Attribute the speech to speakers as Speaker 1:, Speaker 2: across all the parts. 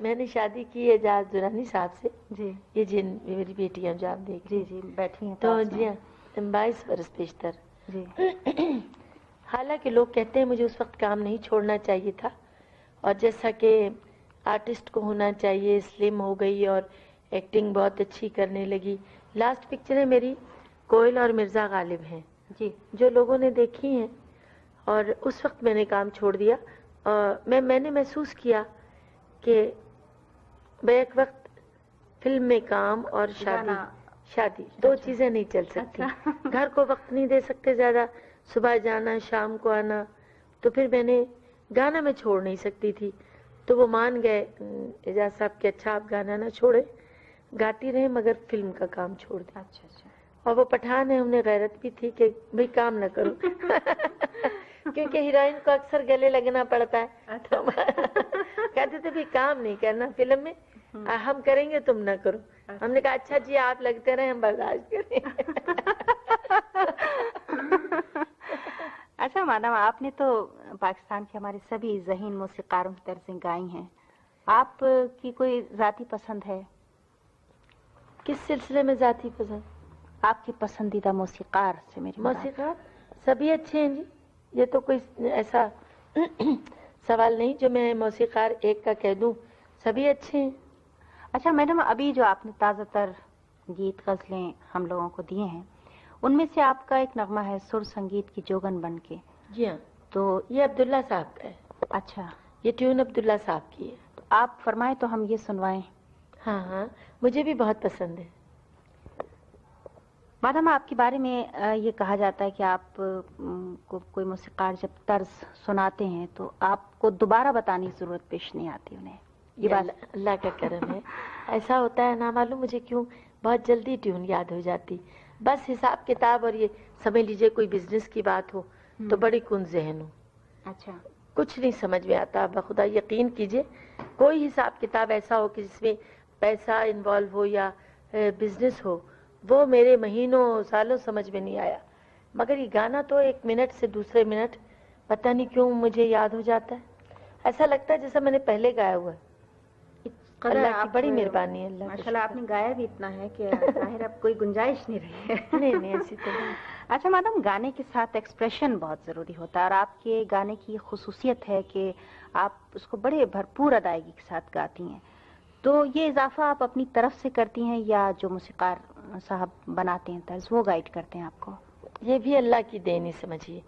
Speaker 1: میں نے شادی کی ہے اعجاز درانی صاحب سے.
Speaker 2: جی
Speaker 1: یہ جن میری بیٹیاں جو آپ دیکھ
Speaker 2: جی جی بیٹھی ہیں
Speaker 1: تو
Speaker 2: پاس
Speaker 1: جی
Speaker 2: میں.
Speaker 1: ہاں 22 برس پیشتر.
Speaker 2: جی
Speaker 1: حالانکہ لوگ کہتے ہیں مجھے اس وقت کام نہیں چھوڑنا چاہیے تھا، اور جیسا کہ آرٹسٹ کو ہونا چاہیے، سلم ہو گئی اور ایکٹنگ بہت اچھی کرنے لگی. لاسٹ پکچریں میری کوئل اور مرزا غالب ہیں
Speaker 2: جی
Speaker 1: جو لوگوں نے دیکھی ہیں، اور اس وقت میں نے کام چھوڑ دیا. میں نے محسوس کیا کہ بیک وقت فلم میں کام اور شادی دو چیزیں نہیں چل سکتی. گھر کو وقت نہیں دے سکتے زیادہ، صبح جانا شام کو آنا، تو پھر میں نے گانا میں چھوڑ نہیں سکتی تھی. تو وہ مان گئے اعجاز صاحب کہ اچھا آپ گانا نہ چھوڑے، گاتی رہے مگر فلم کا کام چھوڑ دیں.
Speaker 2: اچھا اچھا.
Speaker 1: اور وہ پٹھان ہے، انہیں غیرت بھی تھی کہ بھئی کام نہ کرو کیونکہ ہیروئن کو اکثر گلے لگنا پڑتا ہے. تو کہتے تھے بھی کام نہیں کرنا فلم میں، ہم کریں گے تم نہ کرو. ہم نے کہا اچھا جی آپ لگتے رہے، ہم برداشت کریں.
Speaker 2: اچھا مادام، آپ نے تو پاکستان کے ہمارے سبھی ذہین موسیقاروں کی طرزیں گائی ہیں، آپ کی کوئی ذاتی پسند ہے؟
Speaker 1: کس سلسلے میں ذاتی پسند؟
Speaker 2: آپ کے پسندیدہ موسیقار سے میری مراد.
Speaker 1: موسیقار سبھی اچھے ہیں جی، یہ تو کوئی ایسا سوال نہیں جو میں موسیقار ایک کا کہہ دوں. سبھی اچھے ہیں.
Speaker 2: اچھا میڈم، ابھی جو آپ نے تازہ تر گیت غزلیں ہم لوگوں کو دیے ہیں، ان میں سے آپ کا ایک نغمہ ہے سر سنگیت کی جوگن بن کے.
Speaker 1: جی ہاں،
Speaker 2: تو
Speaker 1: یہ عبداللہ صاحب کا ہے.
Speaker 2: اچھا،
Speaker 1: یہ ٹیون عبداللہ صاحب کی ہے.
Speaker 2: آپ فرمائیں تو ہم یہ سنوائیں.
Speaker 1: ہاں ہاں، مجھے بھی بہت پسند ہے.
Speaker 2: مادام، آپ کے بارے میں یہ کہا جاتا ہے کہ آپ کو کوئی موسیقار جب طرز سناتے ہیں تو آپ کو دوبارہ بتانے کی ضرورت پیش نہیں آتی انہیں.
Speaker 1: یہ اللہ کا کرم ہے. ایسا ہوتا ہے، نہ معلوم مجھے کیوں بہت جلدی ٹیون یاد ہو جاتی. بس حساب کتاب اور یہ سمجھ لیجئے کوئی بزنس کی بات ہو تو بڑی کن ذہن ہو.
Speaker 2: اچھا.
Speaker 1: کچھ نہیں سمجھ میں آتا. بخدا یقین کیجئے کوئی حساب کتاب ایسا ہو کہ جس میں پیسہ انوالو ہو یا بزنس ہو، وہ میرے مہینوں سالوں سمجھ میں نہیں آیا. مگر یہ گانا تو ایک منٹ سے دوسرے منٹ پتہ نہیں کیوں مجھے یاد ہو جاتا ہے. ایسا لگتا ہے جیسا میں نے پہلے گایا ہوا ہے. اللہ کی بڑی مہربانی ہے. اللہ
Speaker 2: ماشاءاللہ آپ نے گایا بھی اتنا ہے کہ ظاہر اب کوئی گنجائش نہیں رہی ہے.
Speaker 1: نہیں ایسی تو نہیں.
Speaker 2: اچھا میڈم، گانے کے ساتھ ایکسپریشن بہت ضروری ہوتا ہے، اور آپ کے گانے کی خصوصیت ہے کہ آپ اس کو بڑے بھرپور ادائیگی کے ساتھ گاتی ہیں. تو یہ اضافہ آپ اپنی طرف سے کرتی ہیں یا جو موسیقار صاحب بناتے ہیں طرز وہ گائیڈ کرتے ہیں آپ کو؟
Speaker 1: یہ بھی اللہ کی دین ہی سمجھیے.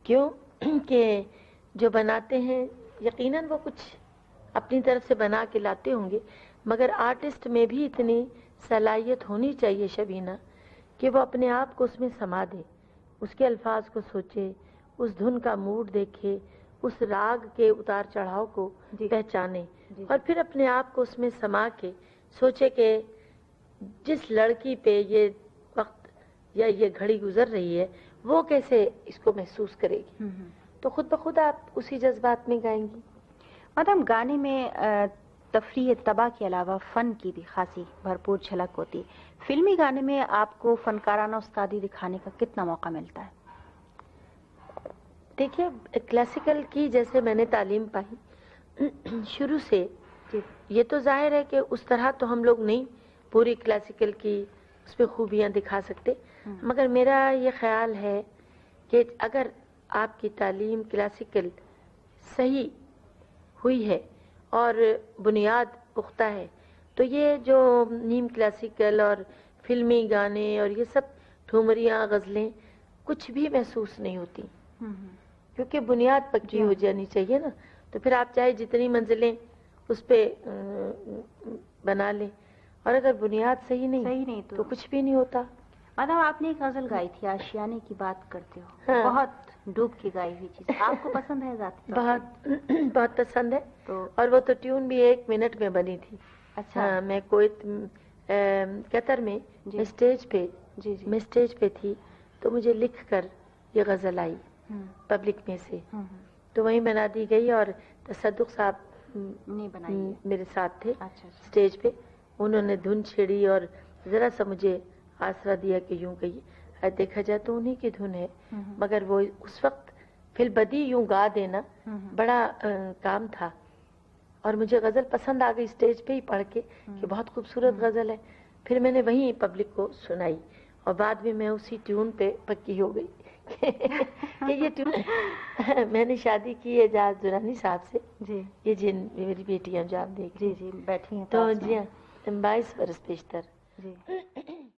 Speaker 1: کیوں کہ جو بناتے ہیں یقیناً وہ کچھ اپنی طرف سے بنا کے لاتے ہوں گے، مگر آرٹسٹ میں بھی اتنی صلاحیت ہونی چاہیے شبینہ کہ وہ اپنے آپ کو اس میں سما دے، اس کے الفاظ کو سوچے، اس دھن کا موڈ دیکھے، اس راگ کے اتار چڑھاؤ کو پہچانے، اور پھر اپنے آپ کو اس میں سما کے سوچے کہ جس لڑکی پہ یہ وقت یا یہ گھڑی گزر رہی ہے وہ کیسے اس کو محسوس کرے گی. تو خود بخود آپ اسی جذبات میں گائیں گی.
Speaker 2: مادام، گانے میں تفریح طبع کے علاوہ فن کی بھی خاصی بھرپور جھلک ہوتی. فلمی گانے میں آپ کو فنکارانہ استادی دکھانے کا کتنا موقع ملتا ہے؟
Speaker 1: دیکھیے، کلاسیکل کی جیسے میں نے تعلیم پائی شروع سے، یہ تو ظاہر ہے کہ اس طرح تو ہم لوگ نہیں پوری کلاسیکل کی اس پہ خوبیاں دکھا سکتے، مگر میرا یہ خیال ہے کہ اگر آپ کی تعلیم کلاسیکل صحیح ہوئی ہے اور بنیاد پختہ ہے تو یہ جو نیم کلاسیکل اور فلمی گانے اور یہ سب ٹھومریاں غزلیں کچھ بھی محسوس نہیں ہوتی، کیونکہ بنیاد پکی ہو جانی چاہیے نا. تو پھر آپ چاہے جتنی منزلیں اس پہ بنا لیں، اور اگر بنیاد صحیح نہیں تو کچھ بھی نہیں ہوتا.
Speaker 2: مادام، آپ نے ایک غزل گائی تھی آشیانے کی بات کرتے ہو، بہت ڈوب کے گائی ہوئی چیز. آپ کو پسند ہے ذاتی؟
Speaker 1: بہت پسند ہے. اور وہ تو ٹیون بھی 1 منٹ میں بنی تھی.
Speaker 2: اچھا.
Speaker 1: میں کویت قطر میں اسٹیج پہ تھی تو مجھے لکھ کر یہ غزل آئی پبلک میں سے، تو وہیں بنا دی گئی، اور تصدق صاحب میرے ساتھ تھے اسٹیج پہ. انہوں نے دھن چھیڑی اور ذرا سا مجھے آسرا دیا کہ یوں کہیے. دیکھا جائے تو انہی کی دھن ہے، مگر وہ اس وقت فی البدی یوں گا دینا بڑا کام تھا. اور مجھے غزل پسند آ گئی اسٹیج پہ ہی پڑھ کے کہ بہت خوبصورت غزل ہے. پھر میں نے وہیں پبلک کو سنائی اور بعد میں اسی ٹیون پہ پکی ہو گئی کہ یہ ٹیون میں نے شادی کی ہے اعجاز درانی صاحب سے.
Speaker 2: جی
Speaker 1: یہ جن میری بیٹیاں جو آپ دیکھ
Speaker 2: جی جی بیٹھی ہیں
Speaker 1: تو
Speaker 2: پاس میں.
Speaker 1: جی ہاں 22 برس پیشتر.
Speaker 2: جی